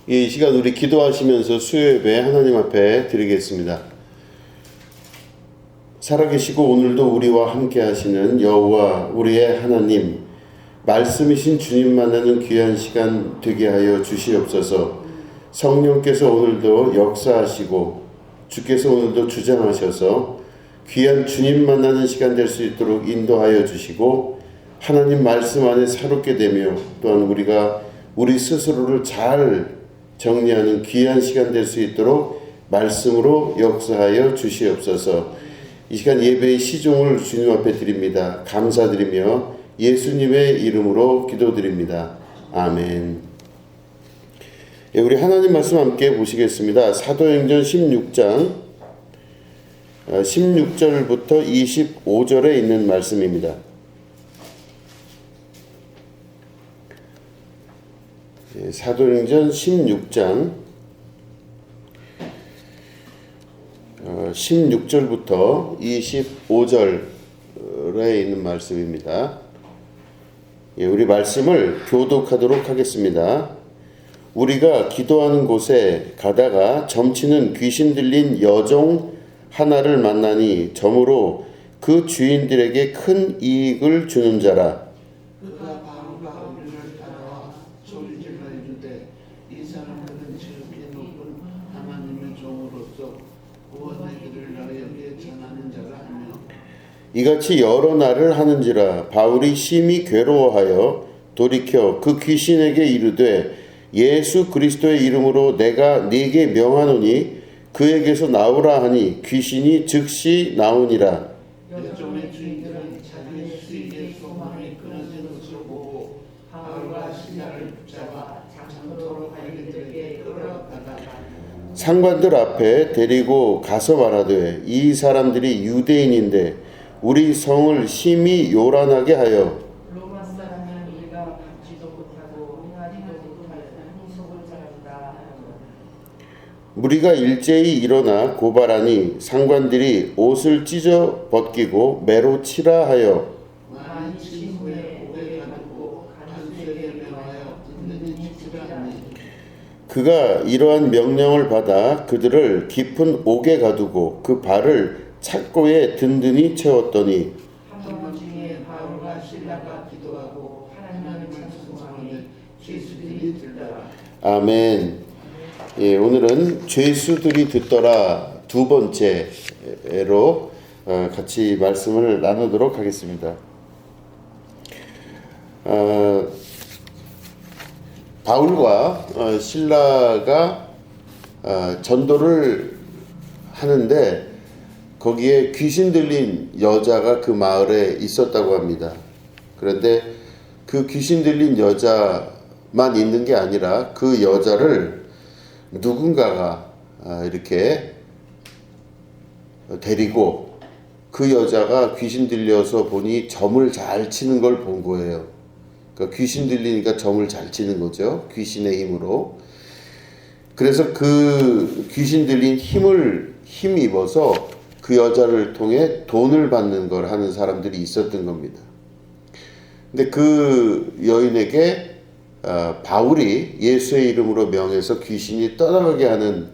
이 시간 우리 기도하시면서 수요예배 하나님 앞에 드리겠습니다. 살아계시고 오늘도 우리와 함께 하시는 여호와 우리의 하나님, 말씀이신 주님 만나는 귀한 시간 되게 하여 주시옵소서. 성령께서 오늘도 역사하시고 주께서 오늘도 주장하셔서 귀한 주님 만나는 시간 될 수 있도록 인도하여 주시고, 하나님 말씀 안에 사롭게 되며 또한 우리가 우리 스스로를 잘 정리하는 귀한 시간 될 수 있도록 말씀으로 역사하여 주시옵소서. 이 시간 예배의 시종을 주님 앞에 드립니다. 감사드리며 예수님의 이름으로 기도드립니다. 아멘. 예, 우리 하나님 말씀 함께 보시겠습니다. 사도행전 16장 16절부터 25절에 있는 말씀입니다. 예, 사도행전 16장 16절부터 25절에 있는 말씀입니다. 예, 우리 말씀을 교독하도록 하겠습니다. 우리가 기도하는 곳에 가다가 점치는 귀신 들린 여종 하나를 만나니 점으로 그 주인들에게 큰 이익을 주는 자라. 그가 바울과 우리를 따라와 소리질러 이르되 이 사람들은 지극히 높은 하나님의 종으로서 구원의 길을 너희에게 전하는 자라 하며, 이같이 여러 날을 하는지라 바울이 심히 괴로워하여 돌이켜 그 귀신에게 이르되 예수 그리스도의 이름으로 내가 네게 명하노니 그에게서 나오라 하니 귀신이 즉시 나오니라. 여종의 주인들은 자기의 수익의 소망이 끊어진 것을 보고 바울과 시라를 붙잡아 장터로 관리들에게 끌어다가 상관들 앞에 데리고 가서 말하되 이 사람들이 유대인인데 우리 성을 심히 요란하게 하여 로마 사람은 우리가 받지도 못하고 행하지도 못할 풍속을 잘한다 하였노라. 무리가 일제히 일어나 고발하니 상관들이 옷을 찢어 벗기고 매로 치라 하여 많이 친 후에 옥에 가두고 간수에게 명하여 든든히 치라 하니, 그가 이러한 명령을 받아 그들을 깊은 옥에 가두고 그 발을 착고에 든든히 채웠더니 한밤 중에 바울과 실라가 기도하고 하나님을 찬송하니 죄수들이 들더라. 아멘. 예, 오늘은 죄수들이 듣더라 두 번째로 같이 말씀을 나누도록 하겠습니다. 바울과 실라가 전도를 하는데 거기에 귀신 들린 여자가 그 마을에 있었다고 합니다. 그런데 그 귀신 들린 여자만 있는 게 아니라 그 여자를 누군가가 이렇게 데리고 그 여자가 귀신 들려서 보니 점을 잘 치는 걸 본 거예요. 그러니까 귀신 들리니까 점을 잘 치는 거죠. 귀신의 힘으로. 그래서 그 귀신 들린 힘입어서 그 여자를 통해 돈을 받는 걸 하는 사람들이 있었던 겁니다. 근데 그 여인에게 바울이 예수의 이름으로 명해서 귀신이 떠나가게 하는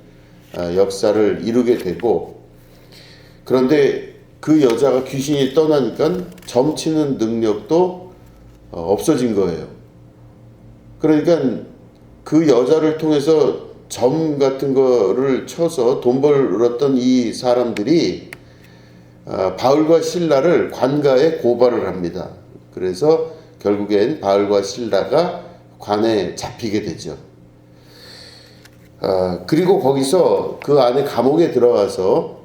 역사를 이루게 되고, 그런데 그 여자가 귀신이 떠나니까 점치는 능력도 없어진 거예요. 그러니까 그 여자를 통해서 점 같은 거를 쳐서 돈 벌었던 이 사람들이 바울과 실라를 관가에 고발을 합니다. 그래서 결국엔 바울과 실라가 관에 잡히게 되죠. 그리고 거기서 그 안에 감옥에 들어가서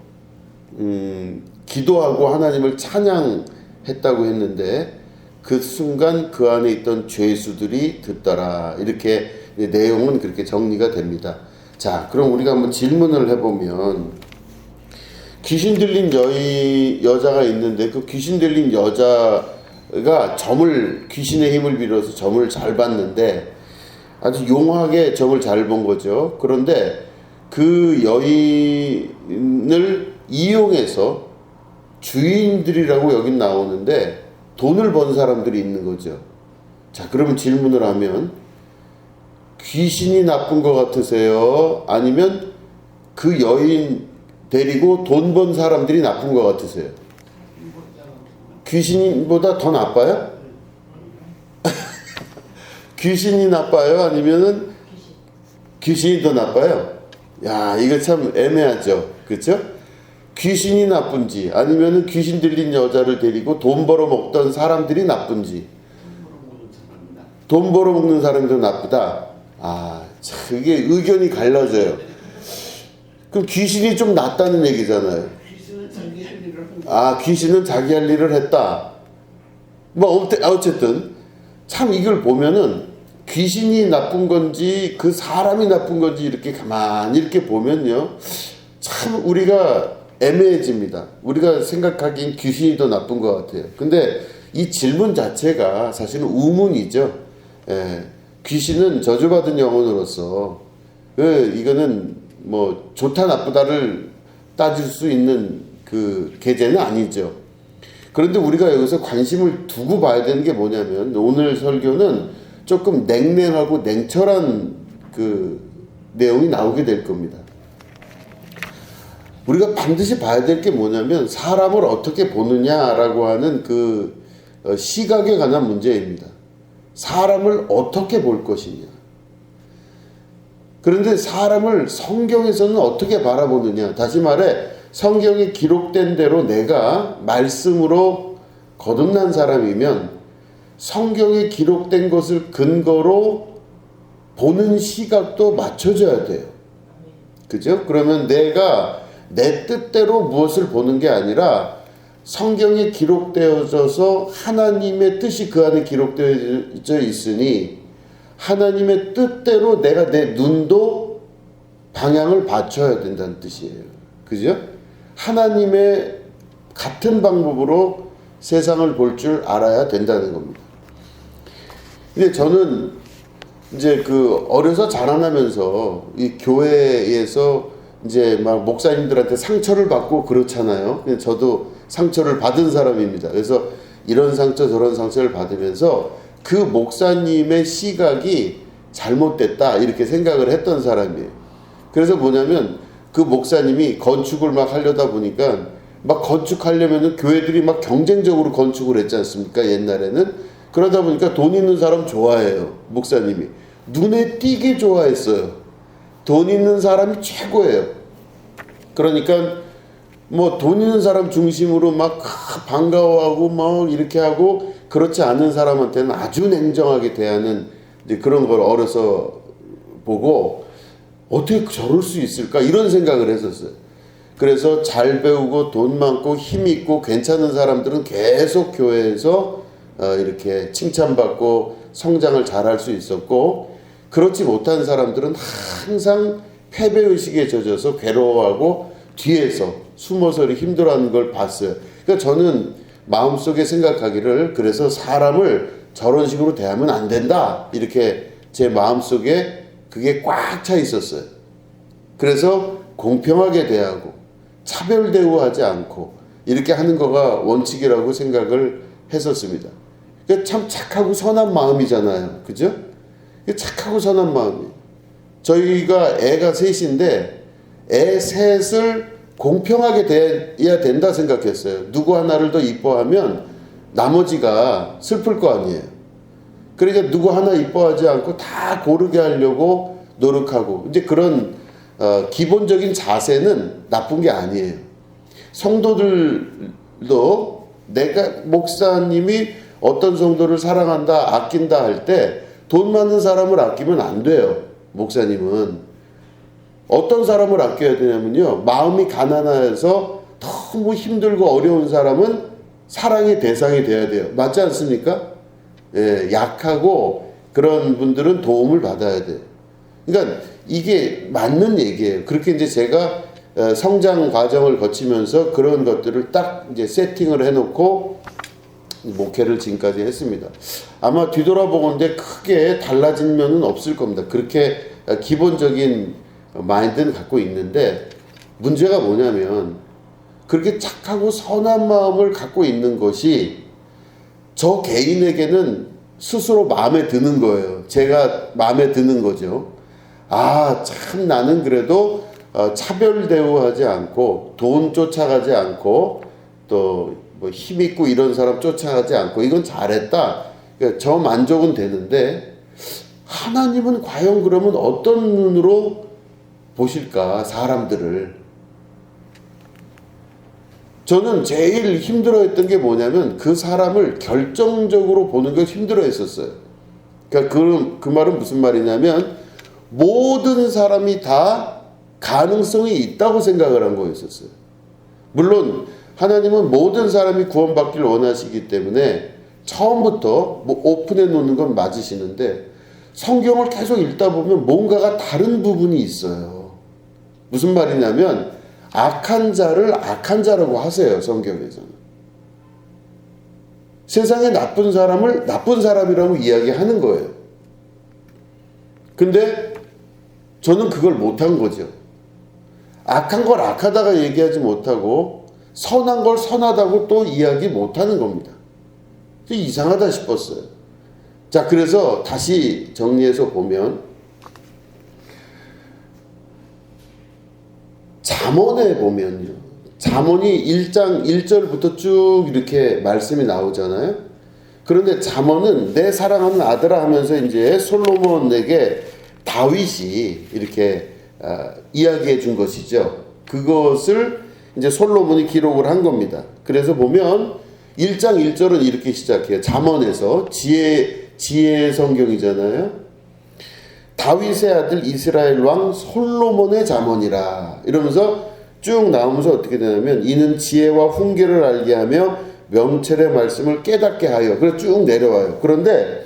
기도하고 하나님을 찬양했다고 했는데 그 순간 그 안에 있던 죄수들이 듣더라. 이렇게 내용은 그렇게 정리가 됩니다. 자, 그럼 우리가 한번 질문을 해보면, 귀신 들린 여자가 있는데 그 귀신 들린 여자가 귀신의 힘을 빌어서 점을 잘 봤는데 아주 용하게 점을 잘 본 거죠. 그런데 그 여인을 이용해서 주인들이라고 여긴 나오는데 돈을 번 사람들이 있는 거죠. 자, 그러면 질문을 하면 귀신이 나쁜 것 같으세요? 아니면 그 여인 데리고 돈 번 사람들이 나쁜 것 같으세요? 귀신보다 더 나빠요? 귀신이 나빠요? 아니면은 귀신이 더 나빠요? 야, 이거 참 애매하죠. 그렇죠? 귀신이 나쁜지 아니면은 귀신 들린 여자를 데리고 돈 벌어 먹던 사람들이 나쁜지. 돈 벌어 먹는 사람이 더 나쁘다. 아, 참 이게 의견이 갈라져요. 그럼 귀신이 좀 낫다는 얘기잖아요. 귀신은 자기 할 일을 한 아, 귀신은 자기 할 일을 했다. 뭐 어쨌든 참 이걸 보면은 귀신이 나쁜 건지 그 사람이 나쁜 건지 이렇게 가만히 이렇게 보면요, 참 우리가 애매해집니다. 우리가 생각하기엔 귀신이 더 나쁜 것 같아요. 근데 이 질문 자체가 사실은 우문이죠. 예, 귀신은 저주받은 영혼으로서 이거는 뭐 좋다 나쁘다를 따질 수 있는 그 계제는 아니죠. 그런데 우리가 여기서 관심을 두고 봐야 되는 게 뭐냐면, 오늘 설교는 조금 냉랭하고 냉철한 그 내용이 나오게 될 겁니다. 우리가 반드시 봐야 될 게 뭐냐면, 사람을 어떻게 보느냐라고 하는 그 시각에 관한 문제입니다. 사람을 어떻게 볼 것이냐. 그런데 사람을 성경에서는 어떻게 바라보느냐. 다시 말해 성경에 기록된 대로 내가 말씀으로 거듭난 사람이면 성경에 기록된 것을 근거로 보는 시각도 맞춰져야 돼요. 그죠? 그러면 내가 내 뜻대로 무엇을 보는 게 아니라 성경에 기록되어져서 하나님의 뜻이 그 안에 기록되어져 있으니 하나님의 뜻대로 내가 내 눈도 방향을 맞춰야 된다는 뜻이에요. 그죠? 하나님의 같은 방법으로 세상을 볼 줄 알아야 된다는 겁니다. 근데 저는 이제 그 어려서 자라나면서 이 교회에서 이제 막 목사님들한테 상처를 받고 그렇잖아요. 근데 저도 상처를 받은 사람입니다. 그래서 이런 상처 저런 상처를 받으면서 그 목사님의 시각이 잘못됐다 이렇게 생각을 했던 사람이에요. 그래서 뭐냐면 그 목사님이 건축을 막 하려다 보니까 막 건축하려면은 교회들이 막 경쟁적으로 건축을 했지 않습니까? 옛날에는. 그러다 보니까 돈 있는 사람 좋아해요. 목사님이. 눈에 띄게 좋아했어요. 돈 있는 사람이 최고예요. 그러니까 뭐 돈 있는 사람 중심으로 막 반가워하고 막 이렇게 하고, 그렇지 않은 사람한테는 아주 냉정하게 대하는 이제 그런 걸 어려서 보고, 어떻게 저럴 수 있을까 이런 생각을 했었어요. 그래서 잘 배우고 돈 많고 힘 있고 괜찮은 사람들은 계속 교회에서 이렇게 칭찬받고 성장을 잘할 수 있었고, 그렇지 못한 사람들은 항상 패배의식에 젖어서 괴로워하고 뒤에서 숨어서 힘들어하는 걸 봤어요. 그러니까 저는 마음속에 생각하기를, 그래서 사람을 저런 식으로 대하면 안 된다 이렇게 제 마음속에 그게 꽉 차 있었어요. 그래서 공평하게 대하고 차별 대우하지 않고 이렇게 하는 거가 원칙이라고 생각을 했었습니다. 그러니까 참 착하고 선한 마음이잖아요. 그죠? 착하고 선한 마음이에요. 저희가 애가 셋인데 애 셋을 공평하게 대해야 된다 생각했어요. 누구 하나를 더 이뻐하면 나머지가 슬플 거 아니에요. 그러니까 누구 하나 이뻐하지 않고 다 고르게 하려고 노력하고, 이제 그런 기본적인 자세는 나쁜 게 아니에요. 성도들도 내가 목사님이 어떤 성도를 사랑한다, 아낀다 할 때 돈 많은 사람을 아끼면 안 돼요. 목사님은 어떤 사람을 아껴야 되냐면요, 마음이 가난해서 너무 힘들고 어려운 사람은 사랑의 대상이 돼야 돼요. 맞지 않습니까? 예, 약하고 그런 분들은 도움을 받아야 돼요. 그러니까 이게 맞는 얘기예요. 그렇게 이제 제가 성장 과정을 거치면서 그런 것들을 딱 이제 세팅을 해놓고 목회를 지금까지 했습니다. 아마 뒤돌아보건대 크게 달라진 면은 없을 겁니다. 그렇게 기본적인 마인드는 갖고 있는데, 문제가 뭐냐면 그렇게 착하고 선한 마음을 갖고 있는 것이 저 개인에게는 스스로 마음에 드는 거예요. 제가 마음에 드는 거죠. 아, 참 나는 그래도 차별 대우하지 않고 돈 쫓아가지 않고 또 뭐 힘있고 이런 사람 쫓아가지 않고 이건 잘했다. 그러니까 저 만족은 되는데 하나님은 과연 그러면 어떤 눈으로 보실까, 사람들을. 저는 제일 힘들어했던 게 뭐냐면 그 사람을 결정적으로 보는 걸 힘들어했었어요. 그러니까 그 말은 무슨 말이냐면 모든 사람이 다 가능성이 있다고 생각을 한 거였었어요. 물론 하나님은 모든 사람이 구원받기를 원하시기 때문에 처음부터 뭐 오픈해 놓는 건 맞으시는데 성경을 계속 읽다 보면 뭔가가 다른 부분이 있어요. 무슨 말이냐면 악한 자를 악한 자라고 하세요, 성경에서는. 세상에 나쁜 사람을 나쁜 사람이라고 이야기하는 거예요. 근데 저는 그걸 못한 거죠. 악한 걸 악하다가 얘기하지 못하고 선한 걸 선하다고 또 이야기 못하는 겁니다. 이상하다 싶었어요. 자, 그래서 다시 정리해서 보면 잠언에 보면요, 잠언이 1장 1절부터 쭉 이렇게 말씀이 나오잖아요. 그런데 잠언은 내 사랑하는 아들아 하면서 이제 솔로몬에게 다윗이 이렇게 이야기해 준 것이죠. 그것을 이제 솔로몬이 기록을 한 겁니다. 그래서 보면 1장 1절은 이렇게 시작해요. 잠언에서 지혜의 성경이잖아요. 다윗의 아들 이스라엘 왕 솔로몬의 잠언이라 이러면서 쭉 나오면서 어떻게 되냐면 이는 지혜와 훈계를 알게 하며 명철의 말씀을 깨닫게 하여. 그래서 쭉 내려와요. 그런데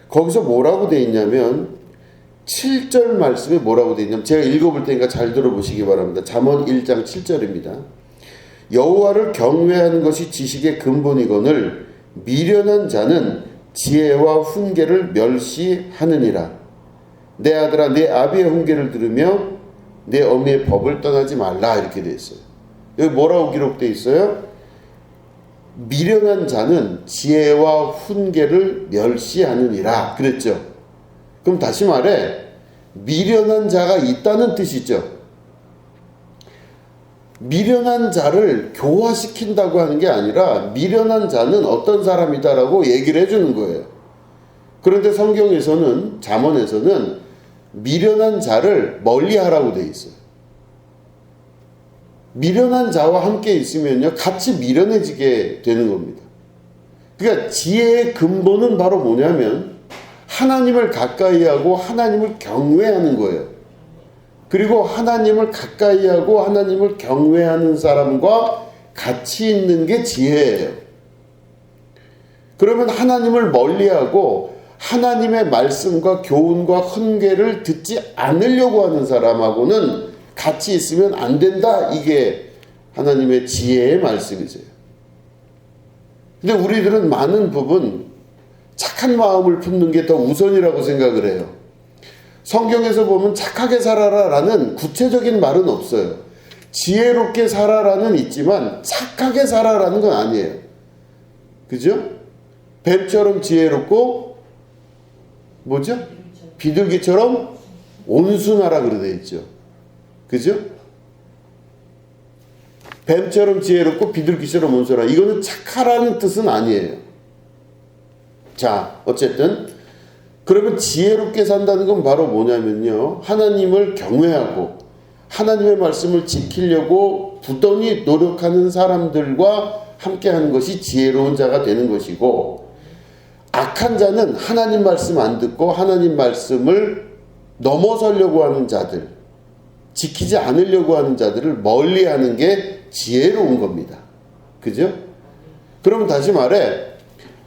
거기서 뭐라고 돼 있냐면 7절 말씀에 뭐라고 돼 있냐면 제가 읽어볼 테니까 잘 들어보시기 바랍니다. 잠언 1장 7절입니다. 여호와를 경외하는 것이 지식의 근본이거늘 미련한 자는 지혜와 훈계를 멸시하느니라. 내 아들아 내 아비의 훈계를 들으며 내 어미의 법을 떠나지 말라. 이렇게 돼 있어요. 여기 뭐라고 기록돼 있어요? 미련한 자는 지혜와 훈계를 멸시하느니라 그랬죠. 그럼 다시 말해 미련한 자가 있다는 뜻이죠. 미련한 자를 교화시킨다고 하는 게 아니라 미련한 자는 어떤 사람이다라고 얘기를 해주는 거예요. 그런데 성경에서는 잠언에서는 미련한 자를 멀리하라고 돼 있어요. 미련한 자와 함께 있으면요 같이 미련해지게 되는 겁니다. 그러니까 지혜의 근본은 바로 뭐냐면 하나님을 가까이하고 하나님을 경외하는 거예요. 그리고 하나님을 가까이하고 하나님을 경외하는 사람과 같이 있는 게 지혜예요. 그러면 하나님을 멀리하고 하나님의 말씀과 교훈과 훈계를 듣지 않으려고 하는 사람하고는 같이 있으면 안 된다. 이게 하나님의 지혜의 말씀이세요. 근데 우리들은 많은 부분 착한 마음을 품는 게 더 우선이라고 생각을 해요. 성경에서 보면 착하게 살아라 라는 구체적인 말은 없어요. 지혜롭게 살아라는 있지만 착하게 살아라는 건 아니에요. 그죠? 뱀처럼 지혜롭고 뭐죠? 비둘기처럼 온순하라 그러돼 있죠. 그죠? 뱀처럼 지혜롭고 비둘기처럼 온순하라. 이거는 착하라는 뜻은 아니에요. 자, 어쨌든 그러면 지혜롭게 산다는 건 바로 뭐냐면요, 하나님을 경외하고 하나님의 말씀을 지키려고 부단히 노력하는 사람들과 함께하는 것이 지혜로운 자가 되는 것이고, 악한 자는 하나님 말씀 안 듣고 하나님 말씀을 넘어서려고 하는 자들, 지키지 않으려고 하는 자들을 멀리하는 게 지혜로운 겁니다. 그죠? 그럼 다시 말해,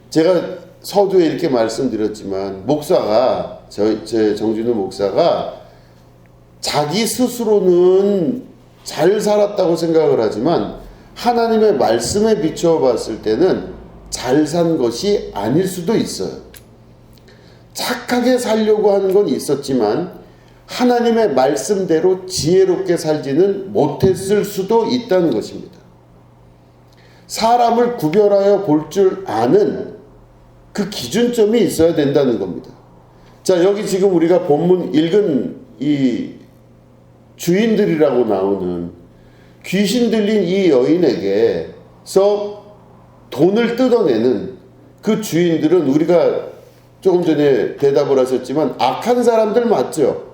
제가 서두에 이렇게 말씀드렸지만 목사가 제 정진우 목사가 자기 스스로는 잘 살았다고 생각을 하지만 하나님의 말씀에 비추어 봤을 때는 잘 산 것이 아닐 수도 있어요. 착하게 살려고 하는 건 있었지만 하나님의 말씀대로 지혜롭게 살지는 못했을 수도 있다는 것입니다. 사람을 구별하여 볼 줄 아는 그 기준점이 있어야 된다는 겁니다. 자, 여기 지금 우리가 본문 읽은 이 주인들이라고 나오는 귀신 들린 이 여인에게서 돈을 뜯어내는 그 주인들은 우리가 조금 전에 대답을 하셨지만 악한 사람들 맞죠?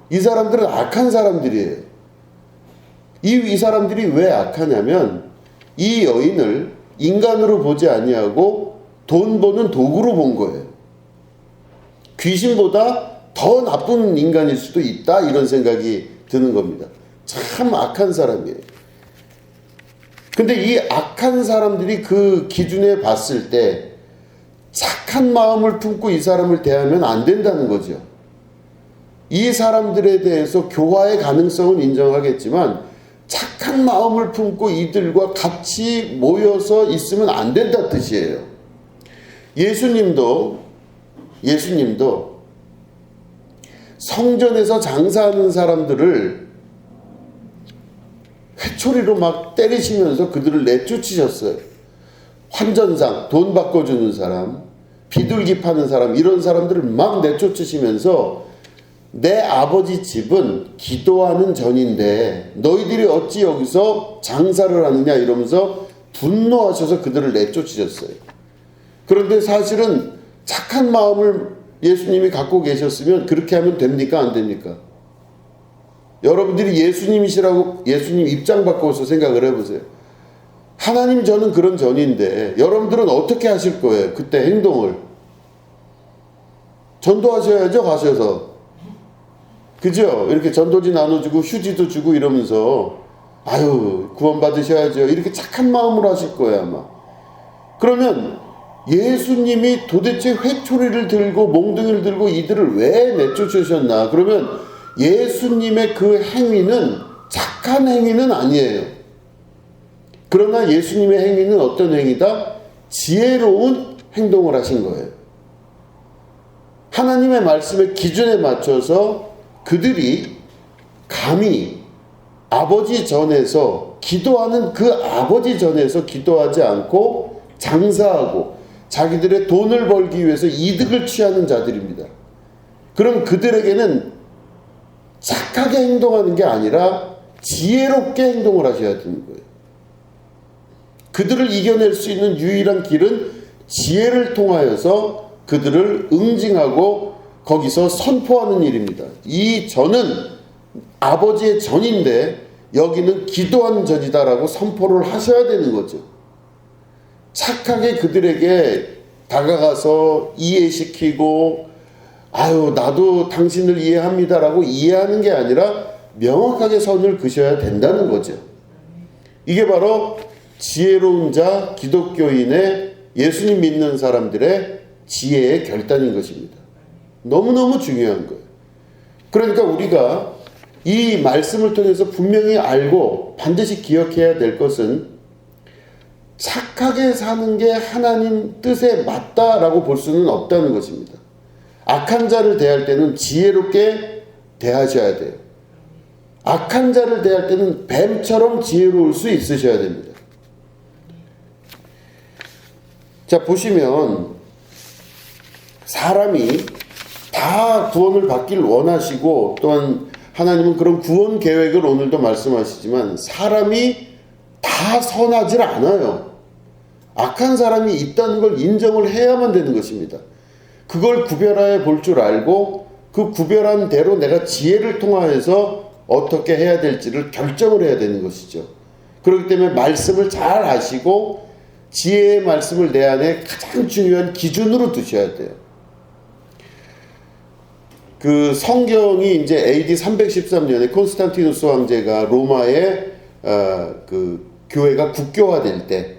이 사람들은 악한 사람들이에요. 이 사람들이 왜 악하냐면 이 여인을 인간으로 보지 아니하고 돈 버는 도구로 본 거예요. 귀신보다 더 나쁜 인간일 수도 있다, 이런 생각이 드는 겁니다. 참 악한 사람이에요. 근데 이 악한 사람들이 그 기준에 봤을 때 착한 마음을 품고 이 사람을 대하면 안 된다는 거죠. 이 사람들에 대해서 교화의 가능성은 인정하겠지만 착한 마음을 품고 이들과 같이 모여서 있으면 안 된다 뜻이에요. 예수님도 성전에서 장사하는 사람들을 회초리로 막 때리시면서 그들을 내쫓으셨어요. 환전상, 돈 바꿔주는 사람, 비둘기 파는 사람, 이런 사람들을 막 내쫓으시면서 내 아버지 집은 기도하는 전인데 너희들이 어찌 여기서 장사를 하느냐 이러면서 분노하셔서 그들을 내쫓으셨어요. 그런데 사실은 착한 마음을 예수님이 갖고 계셨으면 그렇게 하면 됩니까? 안 됩니까? 여러분들이 예수님이시라고 예수님 입장 바꿔서 생각을 해보세요. 하나님, 저는 그런 전인데 여러분들은 어떻게 하실 거예요? 그때 행동을 전도하셔야죠. 가셔서, 그죠? 이렇게 전도지 나눠주고 휴지도 주고 이러면서 아유 구원 받으셔야죠, 이렇게 착한 마음으로 하실 거예요 아마. 그러면 예수님이 도대체 회초리를 들고 몽둥이를 들고 이들을 왜 내쫓으셨나? 그러면 예수님의 그 행위는 착한 행위는 아니에요. 그러나 예수님의 행위는 어떤 행위다? 지혜로운 행동을 하신 거예요. 하나님의 말씀의 기준에 맞춰서 그들이 감히 아버지 전에서 기도하는 그 아버지 전에서 기도하지 않고 장사하고 자기들의 돈을 벌기 위해서 이득을 취하는 자들입니다. 그럼 그들에게는 착하게 행동하는 게 아니라 지혜롭게 행동을 하셔야 되는 거예요. 그들을 이겨낼 수 있는 유일한 길은 지혜를 통하여서 그들을 응징하고 거기서 선포하는 일입니다. 이 전은 아버지의 전인데 여기는 기도하는 전이다라고 선포를 하셔야 되는 거죠. 착하게 그들에게 다가가서 이해시키고 아유 나도 당신을 이해합니다라고 이해하는 게 아니라 명확하게 선을 그셔야 된다는 거죠. 이게 바로 지혜로운 자, 기독교인의 예수님 믿는 사람들의 지혜의 결단인 것입니다. 너무너무 중요한 거예요. 그러니까 우리가 이 말씀을 통해서 분명히 알고 반드시 기억해야 될 것은 착하게 사는 게 하나님 뜻에 맞다라고 볼 수는 없다는 것입니다. 악한 자를 대할 때는 지혜롭게 대하셔야 돼요. 악한 자를 대할 때는 뱀처럼 지혜로울 수 있으셔야 됩니다. 자, 보시면 사람이 다 구원을 받길 원하시고 또한 하나님은 그런 구원 계획을 오늘도 말씀하시지만 사람이 다 선하질 않아요. 악한 사람이 있다는 걸 인정을 해야만 되는 것입니다. 그걸 구별하여 볼 줄 알고 그 구별한 대로 내가 지혜를 통하여서 어떻게 해야 될지를 결정을 해야 되는 것이죠. 그렇기 때문에 말씀을 잘 아시고 지혜의 말씀을 내 안에 가장 중요한 기준으로 두셔야 돼요. 그 성경이 이제 AD 313년에 콘스탄티누스 황제가 로마의 그 교회가 국교화될 때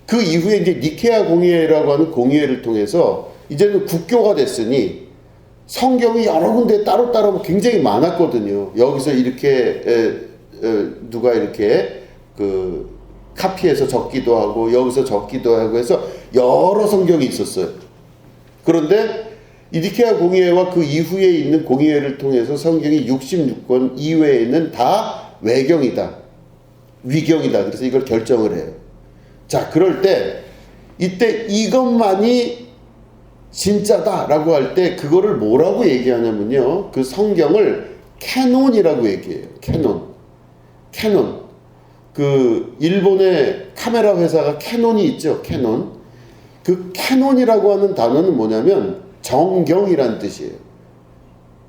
그 이후에 이제 니케아 공의회라고 하는 공의회를 통해서 이제는 국교가 됐으니 성경이 여러 군데 따로따로 굉장히 많았거든요. 여기서 이렇게 누가 이렇게 그 카피해서 적기도 하고 여기서 적기도 하고 해서 여러 성경이 있었어요. 그런데 이 니케아 공의회와 그 이후에 있는 공의회를 통해서 성경이 66권 이외에는 다 외경이다, 위경이다. 그래서 이걸 결정을 해요. 자, 그럴 때 이때 이것만이 진짜다라고 할 때 그거를 뭐라고 얘기하냐면요. 그 성경을 캐논이라고 얘기해요. 캐논. 그 일본의 카메라 회사가 캐논이 있죠. 캐논. 그 캐논이라고 하는 단어는 뭐냐면 정경이란 뜻이에요.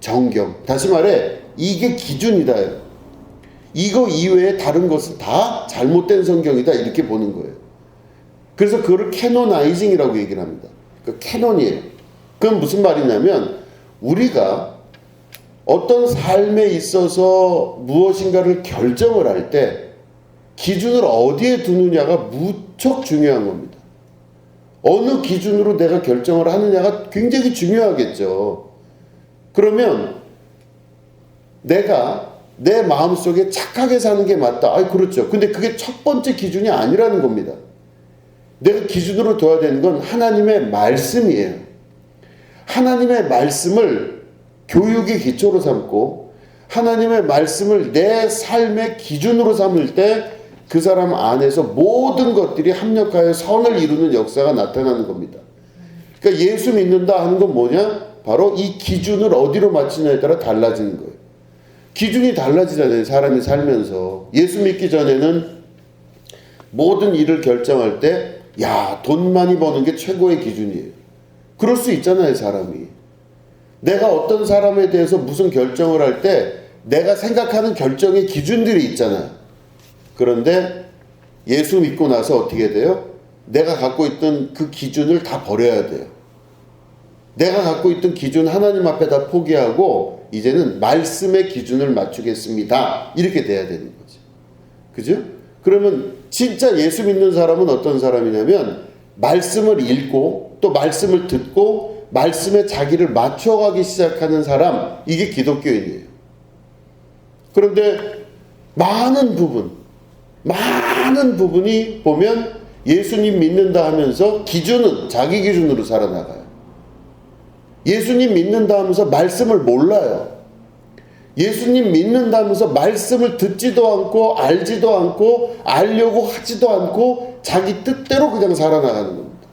정경. 다시 말해 이게 기준이다. 이거 이외에 다른 것은 다 잘못된 성경이다. 이렇게 보는 거예요. 그래서 그거를 캐노나이징이라고 얘기를 합니다. 그 캐논이에요. 그건 무슨 말이냐면 우리가 어떤 삶에 있어서 무엇인가를 결정을 할 때 기준을 어디에 두느냐가 무척 중요한 겁니다. 어느 기준으로 내가 결정을 하느냐가 굉장히 중요하겠죠. 그러면 내가 내 마음속에 착하게 사는 게 맞다. 아이 그렇죠. 근데 그게 첫 번째 기준이 아니라는 겁니다. 내가 기준으로 둬야 되는 건 하나님의 말씀이에요. 하나님의 말씀을 교육의 기초로 삼고 하나님의 말씀을 내 삶의 기준으로 삼을 때 그 사람 안에서 모든 것들이 합력하여 선을 이루는 역사가 나타나는 겁니다. 그러니까 예수 믿는다 하는 건 뭐냐? 바로 이 기준을 어디로 맞추냐에 따라 달라지는 거예요. 기준이 달라지잖아요. 사람이 살면서. 예수 믿기 전에는 모든 일을 결정할 때 돈 많이 버는 게 최고의 기준이에요. 그럴 수 있잖아요. 사람이. 내가 어떤 사람에 대해서 무슨 결정을 할 때 내가 생각하는 결정의 기준들이 있잖아요. 그런데 예수 믿고 나서 어떻게 돼요? 내가 갖고 있던 그 기준을 다 버려야 돼요. 내가 갖고 있던 기준 하나님 앞에 다 포기하고 이제는 말씀의 기준을 맞추겠습니다. 이렇게 돼야 되는 거죠. 그죠? 그러면 진짜 예수 믿는 사람은 어떤 사람이냐면 말씀을 읽고 또 말씀을 듣고 말씀에 자기를 맞춰가기 시작하는 사람, 이게 기독교인이에요. 그런데 많은 부분이 보면 예수님 믿는다 하면서 기준은 자기 기준으로 살아나가요. 예수님 믿는다 하면서 말씀을 몰라요. 예수님 믿는다면서 말씀을 듣지도 않고 알지도 않고 알려고 하지도 않고 자기 뜻대로 그냥 살아나가는 겁니다.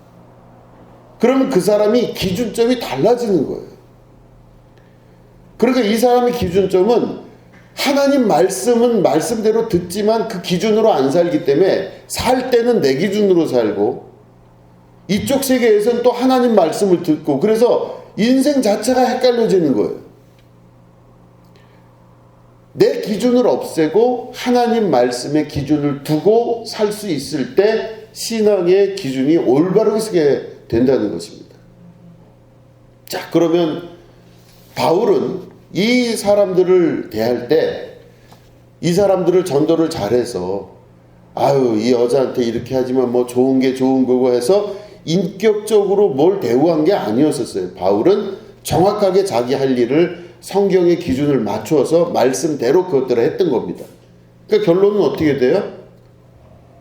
그러면 그 사람이 기준점이 달라지는 거예요. 그러니까 이 사람의 기준점은 하나님 말씀은 말씀대로 듣지만 그 기준으로 안 살기 때문에 살 때는 내 기준으로 살고 이쪽 세계에서는 또 하나님 말씀을 듣고 그래서 인생 자체가 헷갈려지는 거예요. 내 기준을 없애고 하나님 말씀의 기준을 두고 살 수 있을 때 신앙의 기준이 올바르게 서게 된다는 것입니다. 자, 그러면 바울은 이 사람들을 대할 때 이 사람들을 전도를 잘해서 이 여자한테 이렇게 하지만 뭐 좋은 게 좋은 거고 해서 인격적으로 뭘 대우한 게 아니었었어요. 바울은 정확하게 자기 할 일을 성경의 기준을 맞추어서 말씀대로 그것들을 했던 겁니다. 그러니까 결론은 어떻게 돼요?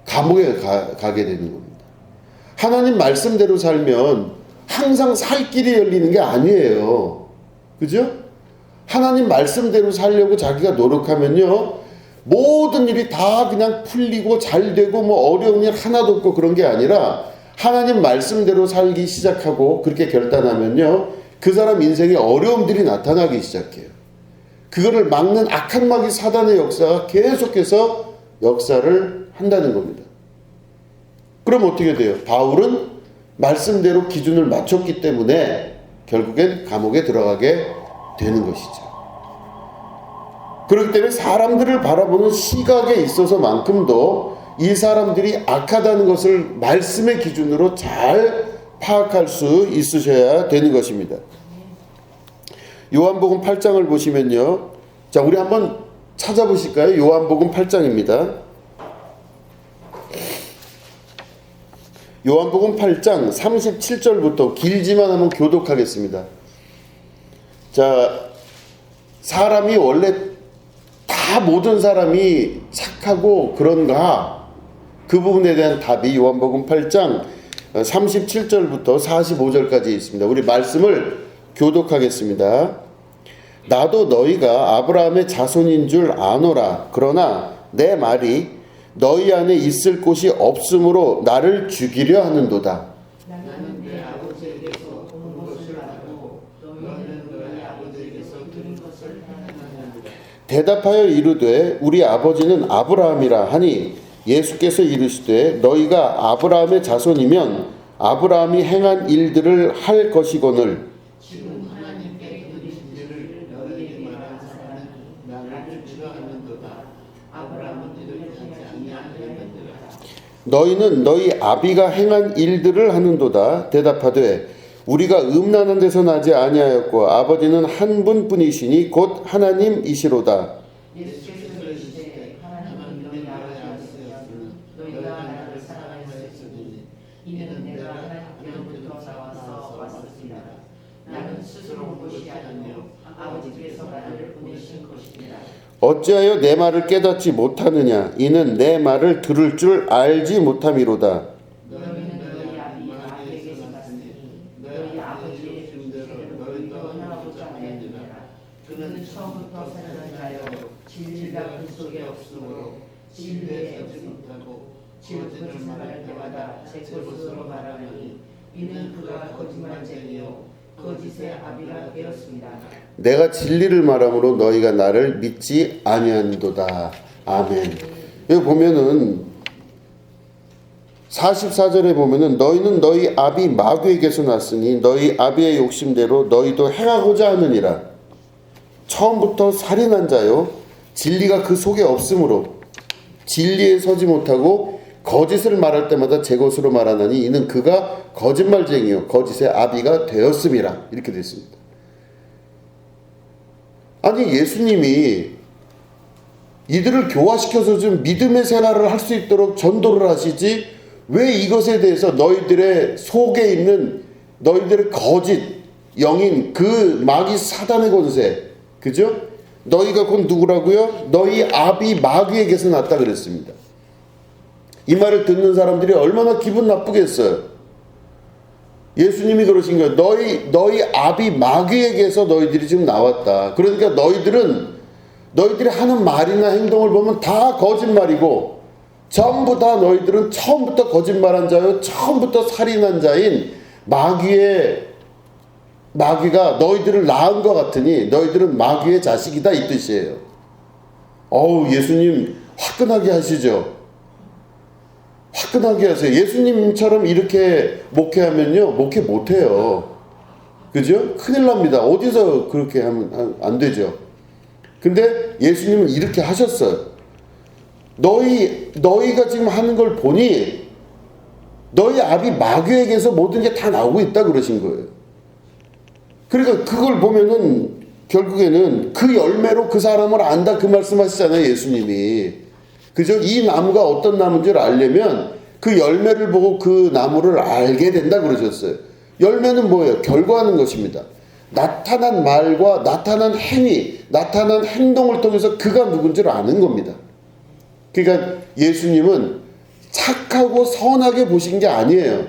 감옥에 가게 되는 겁니다. 하나님 말씀대로 살면 항상 살 길이 열리는 게 아니에요. 그죠? 하나님 말씀대로 살려고 자기가 노력하면요, 모든 일이 다 그냥 풀리고 잘 되고 뭐 어려운 일 하나도 없고 그런 게 아니라 하나님 말씀대로 살기 시작하고 그렇게 결단하면요, 그 사람 인생에 어려움들이 나타나기 시작해요. 그거를 막는 악한 마귀 사단의 역사가 계속해서 역사를 한다는 겁니다. 그럼 어떻게 돼요? 바울은 말씀대로 기준을 맞췄기 때문에 결국엔 감옥에 들어가게 되는 것이죠. 그렇기 때문에 사람들을 바라보는 시각에 있어서만큼도 이 사람들이 악하다는 것을 말씀의 기준으로 잘 파악할 수 있으셔야 되는 것입니다. 요한복음 8장을 보시면요. 자, 우리 한번 찾아보실까요? 요한복음 8장입니다. 요한복음 8장 37절부터 길지만 한번 교독하겠습니다. 자, 사람이 원래 다 모든 사람이 착하고 그런가? 그 부분에 대한 답이 요한복음 8장 37절부터 45절까지 있습니다. 우리 말씀을 교독하겠습니다. 나도 너희가 아브라함의 자손인 줄 아노라. 그러나 내 말이 너희 안에 있을 곳이 없으므로 나를 죽이려 하는도다. 나는 내 아버지에게서 본 것을 알고 너희는 너희 아버지에게서 들은 것을 행하느니라. 대답하여 이르되 우리 아버지는 아브라함이라 하니 예수께서 이르시되 너희가 아브라함의 자손이면 아브라함이 행한 일들을 할 것이거늘 지금 하나님께 드리신 일을 너희에게 말한 사람은 나를 죽이려 하는도다. 아브라함은 이렇게 하지 아니하였느니라. 너희는 너희 아비가 행한 일들을 하는도다. 대답하되 우리가 음란한 데서 나지 아니하였고 아버지는 한 분뿐이시니 곧 하나님이시로다. 예수께서 이르시되 하나님이 너희 아버지였으면 너희가 나를 사랑하였으니 이는 내가 하나님께로부터 나와서 왔습니다. 나는 스스로 온 것이 아니요 아버지께서 나를 보내신 것입니다. 어찌하여 내 말을 깨닫지 못하느냐? 이는 내 말을 들을 줄 알지 못함이로다. 너희는 너희 아비 마귀에게서 났으니 너희 아버지의 힘대로 너희도 행하고자 하느니라. 그는 처음부터 사는 자여 진리가 그 속에 없으므로 진리에 진리에서 못하고 거짓을 말할 때마다 제 것으로 말하니 이는 그가 거짓말쟁이요 거짓의 아비가 되었습니다. 내가 진리를 말함으로 너희가 나를 믿지 아니하는도다. 아멘. 여기 보면은 44절에 보면은 너희는 너희 아비 마귀에게서 났으니 너희 아비의 욕심대로 너희도 행하고자 하느니라. 처음부터 살인한 자요 진리가 그 속에 없으므로 진리에 서지 못하고 거짓을 말할 때마다 제 것으로 말하나니 이는 그가 거짓말쟁이요 거짓의 아비가 되었음이라. 이렇게 됐습니다. 아니 예수님이 이들을 교화시켜서 좀 믿음의 생활을 할 수 있도록 전도를 하시지 왜 이것에 대해서 너희들의 속에 있는 너희들의 거짓 영인 그 마귀 사단의 권세 그죠? 너희가 곧 누구라고요? 너희 아비 마귀에게서 났다 그랬습니다. 이 말을 듣는 사람들이 얼마나 기분 나쁘겠어요. 예수님이 그러신 거예요. 너희 아비 마귀에게서 너희들이 지금 나왔다. 그러니까 너희들이 하는 말이나 행동을 보면 다 거짓말이고 전부 다 너희들은 처음부터 거짓말한 자요 처음부터 살인한 자인 마귀가 너희들을 낳은 것 같으니 너희들은 마귀의 자식이다 이 뜻이에요. 어우 예수님 화끈하게 하시죠. 화끈하게 하세요. 예수님처럼 이렇게 목회하면요 목회 못해요. 그죠? 큰일 납니다. 어디서 그렇게 하면 안 되죠. 근데 예수님은 이렇게 하셨어요. 너희가 지금 하는 걸 보니 너희 아비 마귀에게서 모든 게 다 나오고 있다 그러신 거예요. 그러니까 그걸 보면은 결국에는 그 열매로 그 사람을 안다 그 말씀하시잖아요 예수님이. 그죠? 이 나무가 어떤 나무인지를 알려면 그 열매를 보고 그 나무를 알게 된다 그러셨어요. 열매는 뭐예요? 결과하는 것입니다. 나타난 말과 나타난 행위, 나타난 행동을 통해서 그가 누군지를 아는 겁니다. 그러니까 예수님은 착하고 선하게 보신 게 아니에요.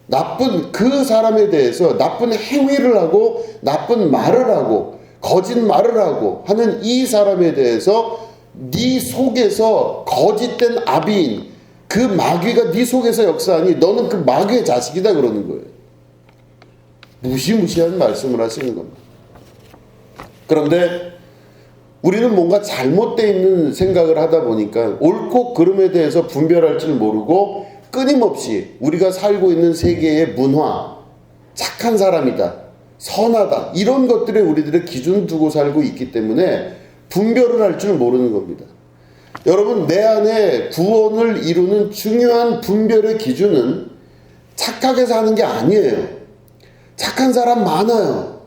나쁜 그 사람에 대해서 나쁜 행위를 하고 나쁜 말을 하고 거짓말을 하고 하는 이 사람에 대해서 네 속에서 거짓된 아비인 그 마귀가 네 속에서 역사하니 너는 그 마귀의 자식이다 그러는 거예요. 무시무시한 말씀을 하시는 겁니다. 그런데 우리는 뭔가 잘못되어 있는 생각을 하다 보니까 옳고 그름에 대해서 분별할 줄 모르고 끊임없이 우리가 살고 있는 세계의 문화, 착한 사람이다, 선하다 이런 것들에 우리들의 기준 두고 살고 있기 때문에 분별을 할 줄 모르는 겁니다. 여러분 내 안에 구원을 이루는 중요한 분별의 기준은 착하게 사는 게 아니에요. 착한 사람 많아요.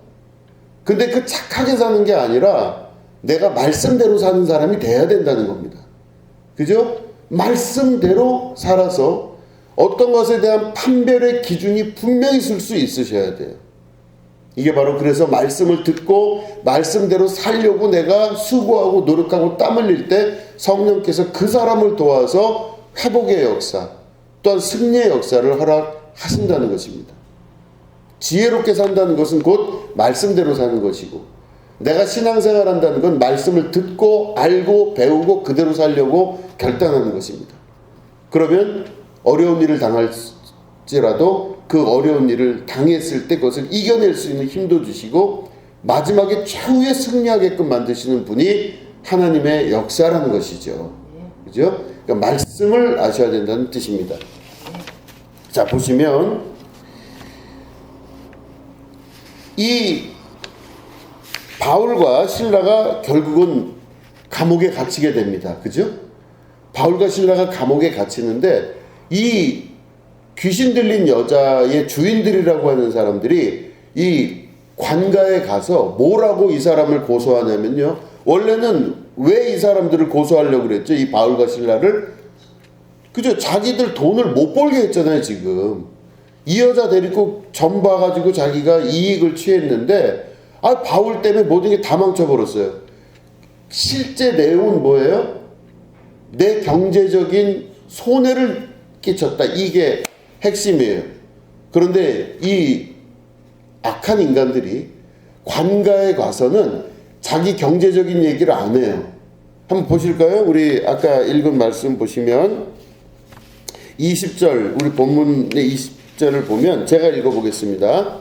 근데 그 착하게 사는 게 아니라 내가 말씀대로 사는 사람이 돼야 된다는 겁니다. 그죠? 말씀대로 살아서 어떤 것에 대한 판별의 기준이 분명히 있을 수 있으셔야 돼요. 이게 바로 그래서 말씀을 듣고 말씀대로 살려고 내가 수고하고 노력하고 땀 흘릴 때 성령께서 그 사람을 도와서 회복의 역사 또한 승리의 역사를 허락하신다는 것입니다. 지혜롭게 산다는 것은 곧 말씀대로 사는 것이고 내가 신앙생활 한다는 건 말씀을 듣고 알고 배우고 그대로 살려고 결단하는 것입니다. 그러면 어려운 일을 당할지라도 그 어려운 일을 당했을 때 그것을 이겨낼 수 있는 힘도 주시고 마지막에 최후의 승리하게끔 만드시는 분이 하나님의 역사라는 것이죠. 그죠? 그러니까 말씀을 아셔야 된다는 뜻입니다. 자, 보시면 이 바울과 실라가 결국은 감옥에 갇히게 됩니다. 그죠? 바울과 실라가 감옥에 갇히는데 이 귀신 들린 여자의 주인들이라고 하는 사람들이 이 관가에 가서 뭐라고 이 사람을 고소하냐면요. 원래는 왜 이 사람들을 고소하려고 그랬죠? 이 바울과 실라를. 그죠? 자기들 돈을 못 벌게 했잖아요, 지금. 이 여자 데리고 점 봐가지고 자기가 이익을 취했는데, 바울 때문에 모든 게 다 망쳐버렸어요. 실제 내용은 뭐예요? 내 경제적인 손해를 끼쳤다. 이게 핵심이에요. 그런데 이 악한 인간들이 관가에 가서는 자기 경제적인 얘기를 안 해요. 한번 보실까요? 우리 아까 읽은 말씀 보시면 20절, 우리 본문의 20절을 보면 제가 읽어보겠습니다.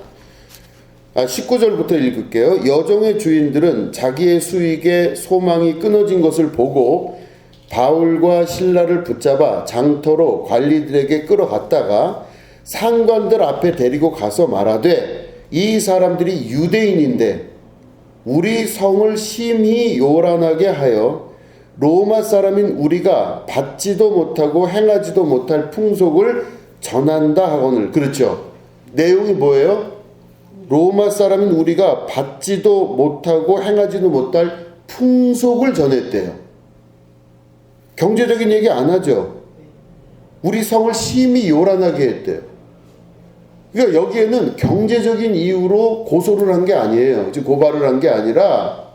19절부터 읽을게요. 여종의 주인들은 자기의 수익에 소망이 끊어진 것을 보고 바울과 실라를 붙잡아 장터로 관리들에게 끌어갔다가 상관들 앞에 데리고 가서 말하되 이 사람들이 유대인인데 우리 성을 심히 요란하게 하여 로마 사람인 우리가 받지도 못하고 행하지도 못할 풍속을 전한다 하거늘. 그렇죠? 내용이 뭐예요? 로마 사람인 우리가 받지도 못하고 행하지도 못할 풍속을 전했대요. 경제적인 얘기 안 하죠. 우리 성을 심히 요란하게 했대요. 그러니까 여기에는 경제적인 이유로 고소를 한 게 아니에요. 즉 고발을 한 게 아니라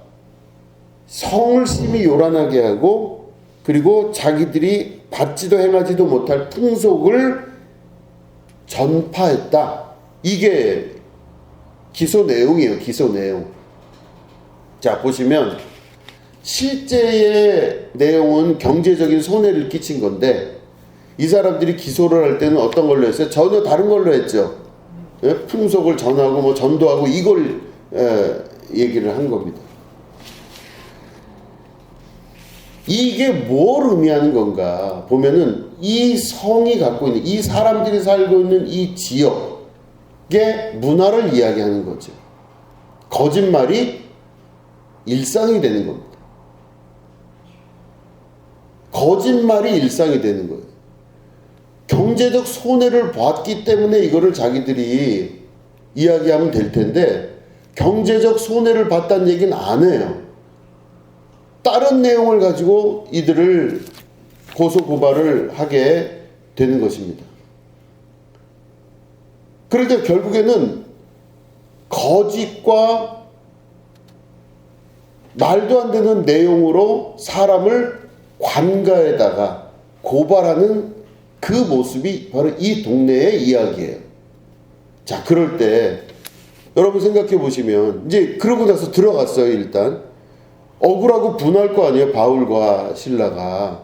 성을 심히 요란하게 하고 그리고 자기들이 받지도 행하지도 못할 풍속을 전파했다. 이게 기소 내용이에요. 기소 내용. 자, 보시면 실제의 내용은 경제적인 손해를 끼친 건데 이 사람들이 기소를 할 때는 어떤 걸로 했어요? 전혀 다른 걸로 했죠. 예? 풍속을 전하고 뭐 전도하고 이걸 얘기를 한 겁니다. 이게 뭘 의미하는 건가 보면은 이 성이 갖고 있는 이 사람들이 살고 있는 이 지역의 문화를 이야기하는 거죠. 거짓말이 일상이 되는 겁니다. 거짓말이 일상이 되는 거예요. 경제적 손해를 봤기 때문에 이거를 자기들이 이야기하면 될 텐데 경제적 손해를 봤다는 얘기는 안 해요. 다른 내용을 가지고 이들을 고소고발을 하게 되는 것입니다. 그러니까 결국에는 거짓과 말도 안 되는 내용으로 사람을 관가에다가 고발하는 그 모습이 바로 이 동네의 이야기예요. 자, 그럴 때 여러분 생각해 보시면 이제 그러고 나서 들어갔어요. 일단 억울하고 분할 거 아니에요. 바울과 실라가.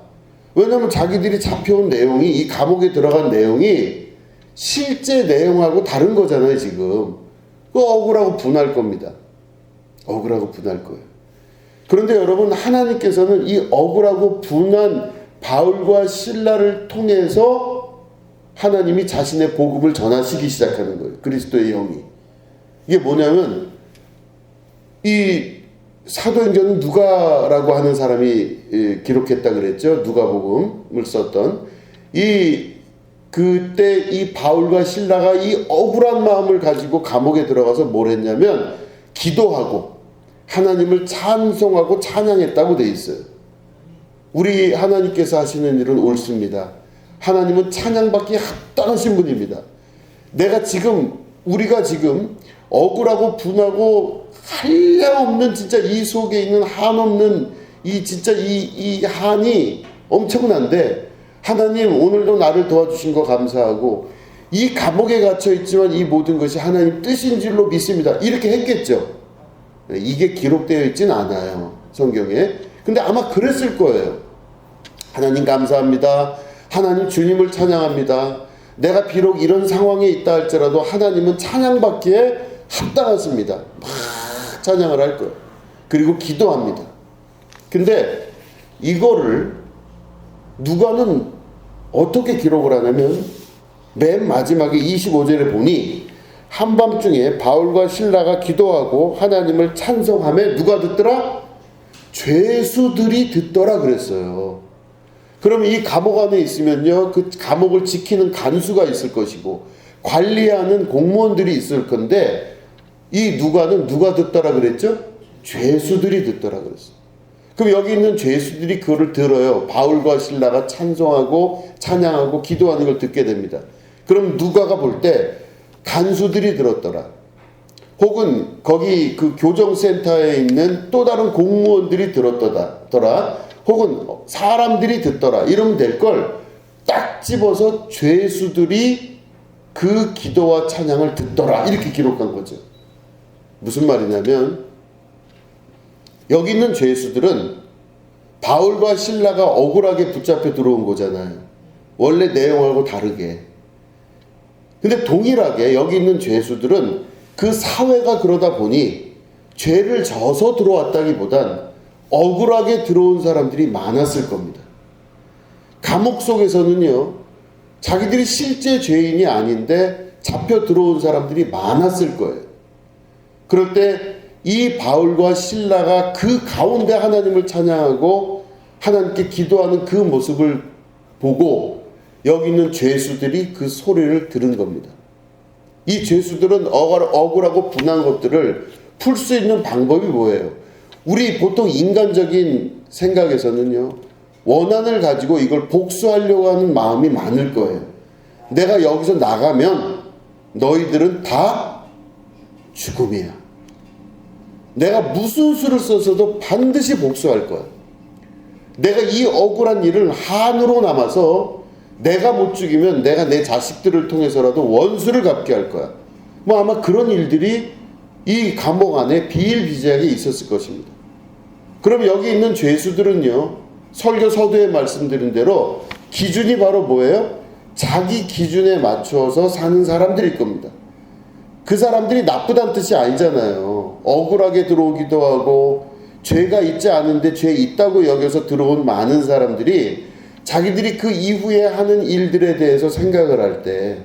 왜냐하면 자기들이 잡혀온 내용이 이 감옥에 들어간 내용이 실제 내용하고 다른 거잖아요. 지금 그 억울하고 분할 겁니다. 억울하고 분할 거예요. 그런데 여러분 하나님께서는 이 억울하고 분한 바울과 실라를 통해서 하나님이 자신의 복음을 전하시기 시작하는 거예요. 그리스도의 영이. 이게 뭐냐면 이 사도행전은 누가라고 하는 사람이 기록했다 그랬죠. 누가복음을 썼던 그때 이 바울과 실라가 이 억울한 마음을 가지고 감옥에 들어가서 뭘 했냐면 기도하고 하나님을 찬송하고 찬양했다고 돼 있어요. 우리 하나님께서 하시는 일은 옳습니다. 하나님은 찬양받기 합당하신 분입니다. 우리가 지금 억울하고 분하고 한량없는 진짜 이 속에 있는 한없는 이 한이 엄청난데 하나님 오늘도 나를 도와주신 거 감사하고 이 감옥에 갇혀 있지만 이 모든 것이 하나님 뜻인 줄로 믿습니다. 이렇게 했겠죠. 이게 기록되어 있진 않아요, 성경에. 근데 아마 그랬을 거예요. 하나님 감사합니다. 하나님 주님을 찬양합니다. 내가 비록 이런 상황에 있다 할지라도 하나님은 찬양받기에 합당하십니다. 막 찬양을 할 거예요. 그리고 기도합니다. 근데 이거를 누가는 어떻게 기록을 하냐면 맨 마지막에 25절에 보니 한밤중에 바울과 실라가 기도하고 하나님을 찬송하며 누가 듣더라? 죄수들이 듣더라 그랬어요. 그럼 이 감옥 안에 있으면요, 그 감옥을 지키는 간수가 있을 것이고 관리하는 공무원들이 있을 건데 이 누가는 누가 듣더라 그랬죠? 죄수들이 듣더라 그랬어요. 그럼 여기 있는 죄수들이 그거를 들어요. 바울과 실라가 찬송하고 찬양하고 기도하는 걸 듣게 됩니다. 그럼 누가가 볼 때 간수들이 들었더라. 혹은 거기 그 교정센터에 있는 또 다른 공무원들이 들었더라. 혹은 사람들이 듣더라. 이러면 될 걸 딱 집어서 죄수들이 그 기도와 찬양을 듣더라. 이렇게 기록한 거죠. 무슨 말이냐면 여기 있는 죄수들은 바울과 실라가 억울하게 붙잡혀 들어온 거잖아요. 원래 내용하고 다르게. 근데 동일하게 여기 있는 죄수들은 그 사회가 그러다 보니 죄를 져서 들어왔다기보단 억울하게 들어온 사람들이 많았을 겁니다. 감옥 속에서는요, 자기들이 실제 죄인이 아닌데 잡혀 들어온 사람들이 많았을 거예요. 그럴 때 이 바울과 실라가 그 가운데 하나님을 찬양하고 하나님께 기도하는 그 모습을 보고 여기 있는 죄수들이 그 소리를 들은 겁니다. 이 죄수들은 억울하고 분한 것들을 풀 수 있는 방법이 뭐예요? 우리 보통 인간적인 생각에서는요, 원한을 가지고 이걸 복수하려고 하는 마음이 많을 거예요. 내가 여기서 나가면 너희들은 다 죽음이야. 내가 무슨 수를 써서도 반드시 복수할 거야. 내가 이 억울한 일을 한으로 남아서 내가 못 죽이면 내가 내 자식들을 통해서라도 원수를 갚게 할 거야. 뭐 아마 그런 일들이 이 감옥 안에 비일비재하게 있었을 것입니다. 그럼 여기 있는 죄수들은요, 설교 서두에 말씀드린 대로 기준이 바로 뭐예요? 자기 기준에 맞추어서 사는 사람들일 겁니다. 그 사람들이 나쁘다는 뜻이 아니잖아요. 억울하게 들어오기도 하고 죄가 있지 않은데 죄 있다고 여겨서 들어온 많은 사람들이 자기들이 그 이후에 하는 일들에 대해서 생각을 할 때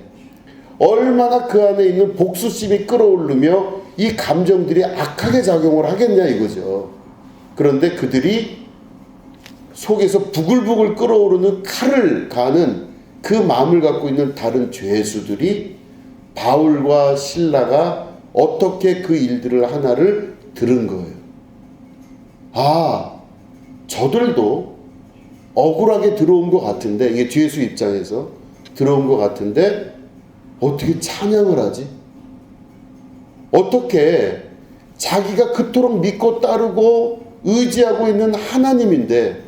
얼마나 그 안에 있는 복수심이 끌어오르며 이 감정들이 악하게 작용을 하겠냐 이거죠. 그런데 그들이 속에서 부글부글 끓어오르는 칼을 가는 그 마음을 갖고 있는 다른 죄수들이 바울과 실라가 어떻게 그 일들을 하나를 들은 거예요. 아, 저들도 억울하게 들어온 것 같은데, 이게 죄수 입장에서 들어온 것 같은데 어떻게 찬양을 하지? 어떻게 자기가 그토록 믿고 따르고 의지하고 있는 하나님인데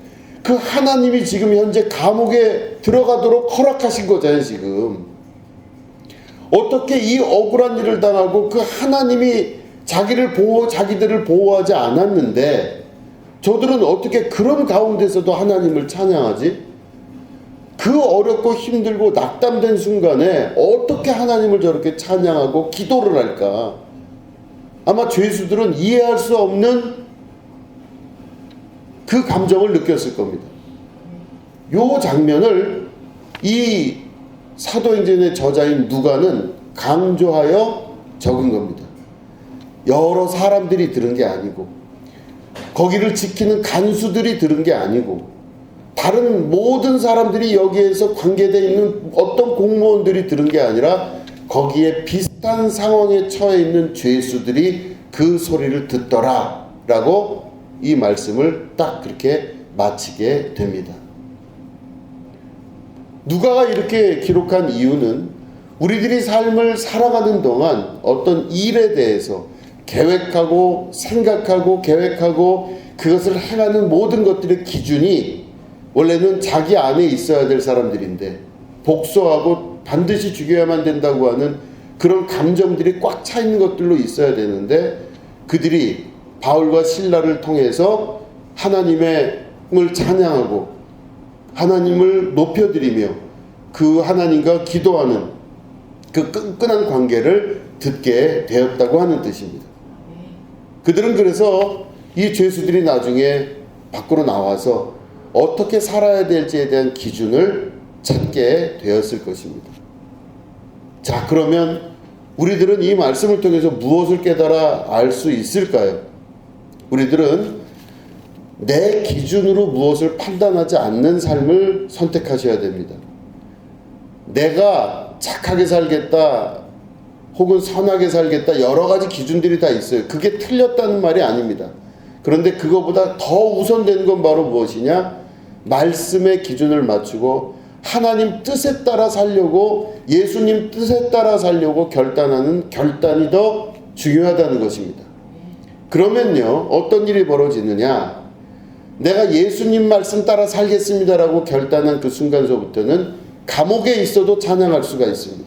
그 하나님이 지금 현재 감옥에 들어가도록 허락하신 거잖아요, 지금. 어떻게 이 억울한 일을 당하고 그 하나님이 자기들을 보호하지 않았는데 저들은 어떻게 그런 가운데서도 하나님을 찬양하지? 그 어렵고 힘들고 낙담된 순간에 어떻게 하나님을 저렇게 찬양하고 기도를 할까? 아마 죄수들은 이해할 수 없는 그 감정을 느꼈을 겁니다. 요 장면을 이 사도행전의 저자인 누가는 강조하여 적은 겁니다. 여러 사람들이 들은 게 아니고 거기를 지키는 간수들이 들은 게 아니고 다른 모든 사람들이 여기에서 관계되어 있는 어떤 공무원들이 들은 게 아니라 거기에 비슷한 상황에 처해 있는 죄수들이 그 소리를 듣더라 라고 이 말씀을 딱 그렇게 마치게 됩니다. 누가가 이렇게 기록한 이유는 우리들이 삶을 살아가는 동안 어떤 일에 대해서 계획하고 생각하고 계획하고 그것을 행하는 모든 것들의 기준이 원래는 자기 안에 있어야 될 사람들인데 복수하고 반드시 죽여야만 된다고 하는 그런 감정들이 꽉 차 있는 것들로 있어야 되는데 그들이 바울과 신라를 통해서 하나님을 찬양하고 하나님을 높여드리며 그 하나님과 기도하는 그 끈끈한 관계를 듣게 되었다고 하는 뜻입니다. 그들은 그래서 이 죄수들이 나중에 밖으로 나와서 어떻게 살아야 될지에 대한 기준을 찾게 되었을 것입니다. 자, 그러면 우리들은 이 말씀을 통해서 무엇을 깨달아 알 수 있을까요? 우리들은 내 기준으로 무엇을 판단하지 않는 삶을 선택하셔야 됩니다. 내가 착하게 살겠다 혹은 선하게 살겠다, 여러 가지 기준들이 다 있어요. 그게 틀렸다는 말이 아닙니다. 그런데 그거보다 더 우선되는 건 바로 무엇이냐? 말씀의 기준을 맞추고 하나님 뜻에 따라 살려고, 예수님 뜻에 따라 살려고 결단하는 결단이 더 중요하다는 것입니다. 그러면요, 어떤 일이 벌어지느냐? 내가 예수님 말씀 따라 살겠습니다라고 결단한 그 순간서부터는 감옥에 있어도 찬양할 수가 있습니다.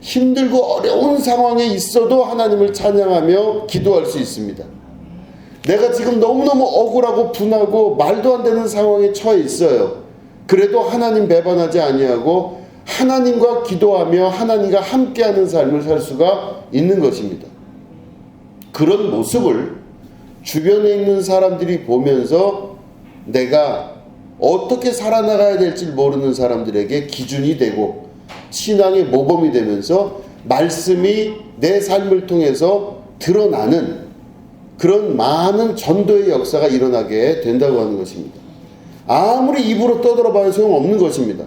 힘들고 어려운 상황에 있어도 하나님을 찬양하며 기도할 수 있습니다. 내가 지금 너무너무 억울하고 분하고 말도 안 되는 상황에 처해 있어요. 그래도 하나님 배반하지 아니하고 하나님과 기도하며 하나님과 함께하는 삶을 살 수가 있는 것입니다. 그런 모습을 주변에 있는 사람들이 보면서 내가 어떻게 살아나가야 될지 모르는 사람들에게 기준이 되고 신앙의 모범이 되면서 말씀이 내 삶을 통해서 드러나는 그런 많은 전도의 역사가 일어나게 된다고 하는 것입니다. 아무리 입으로 떠들어봐야 소용없는 것입니다.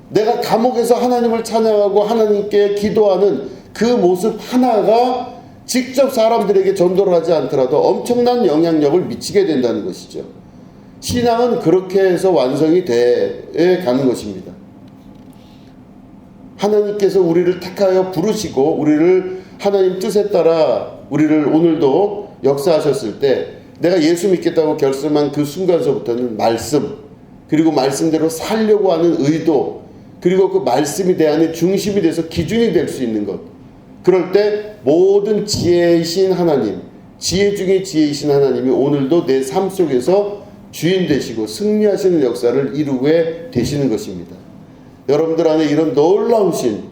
내가 감옥에서 하나님을 찬양하고 하나님께 기도하는 그 모습 하나가 직접 사람들에게 전도를 하지 않더라도 엄청난 영향력을 미치게 된다는 것이죠. 신앙은 그렇게 해서 완성이 돼 가는 것입니다. 하나님께서 우리를 택하여 부르시고 우리를 하나님 뜻에 따라 우리를 오늘도 역사하셨을 때 내가 예수 믿겠다고 결심한 그 순간서부터는 말씀, 그리고 말씀대로 살려고 하는 의도, 그리고 그 말씀이 내 안에 중심이 돼서 기준이 될 수 있는 것. 그럴 때 모든 지혜이신 하나님, 지혜 중에 지혜이신 하나님이 오늘도 내 삶 속에서 주인 되시고 승리하시는 역사를 이루게 되시는 것입니다. 여러분들 안에 이런 놀라우신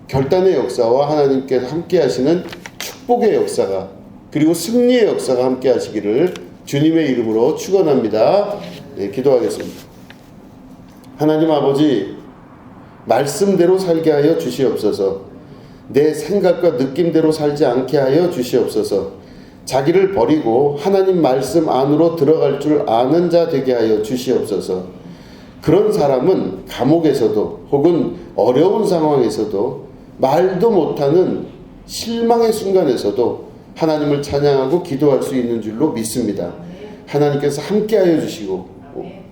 결단의 역사와 하나님께서 함께 하시는 축복의 역사가, 그리고 승리의 역사가 함께 하시기를 주님의 이름으로 축원합니다. 네, 기도하겠습니다. 하나님 아버지, 말씀대로 살게 하여 주시옵소서. 내 생각과 느낌대로 살지 않게 하여 주시옵소서. 자기를 버리고 하나님 말씀 안으로 들어갈 줄 아는 자 되게 하여 주시옵소서. 그런 사람은 감옥에서도 혹은 어려운 상황에서도 말도 못하는 실망의 순간에서도 하나님을 찬양하고 기도할 수 있는 줄로 믿습니다. 하나님께서 함께하여 주시고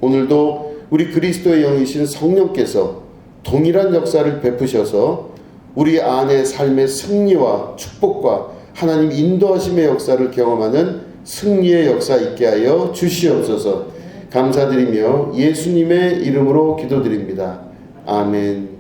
오늘도 우리 그리스도의 영이신 성령께서 동일한 역사를 베푸셔서 우리 안의 삶의 승리와 축복과 하나님 인도하심의 역사를 경험하는 승리의 역사 있게 하여 주시옵소서. 감사드리며 예수님의 이름으로 기도드립니다. 아멘.